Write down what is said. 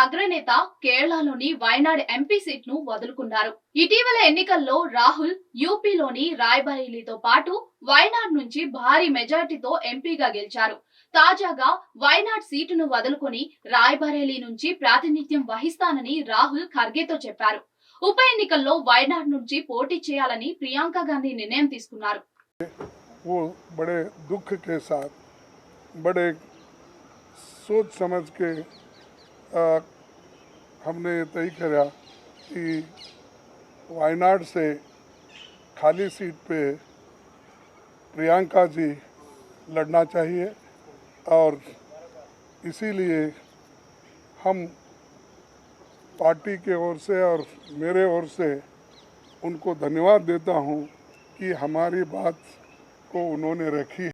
అగ్రనేత కేరళలోని వైనాడ్ ఎంపీ సీట్ను వదులుకున్నారు. ఇటీవల ఎన్నికల్లో రాహుల్ యూపీలోని రాయ్బరేలీతో పాటు వైనాడ్ నుంచి భారీ మెజార్టీతో ఎంపీగా గెలిచారు. తాజాగా వైనాడ్ సీటును వదులుకొని రాయ్బరేలీ నుంచి ప్రాతినిధ్యం వహిస్తానని రాహుల్ ఖర్గేతో చెప్పారు. ఉప ఎన్నికల్లో వైనాడ్ నుంచి పోటీ చేయాలని ప్రియాంక గాంధీ నిర్ణయం తీసుకున్నారు. वो बड़े दुख के साथ बड़े सोच समझ के हमने तय किया कि वायनाड से खाली सीट पे प्रियंका जी लड़ना चाहिए और इसीलिए हम पार्टी के ओर से और मेरे ओर से उनको धन्यवाद देता हूं कि हमारी बात को उन्होंने रखी।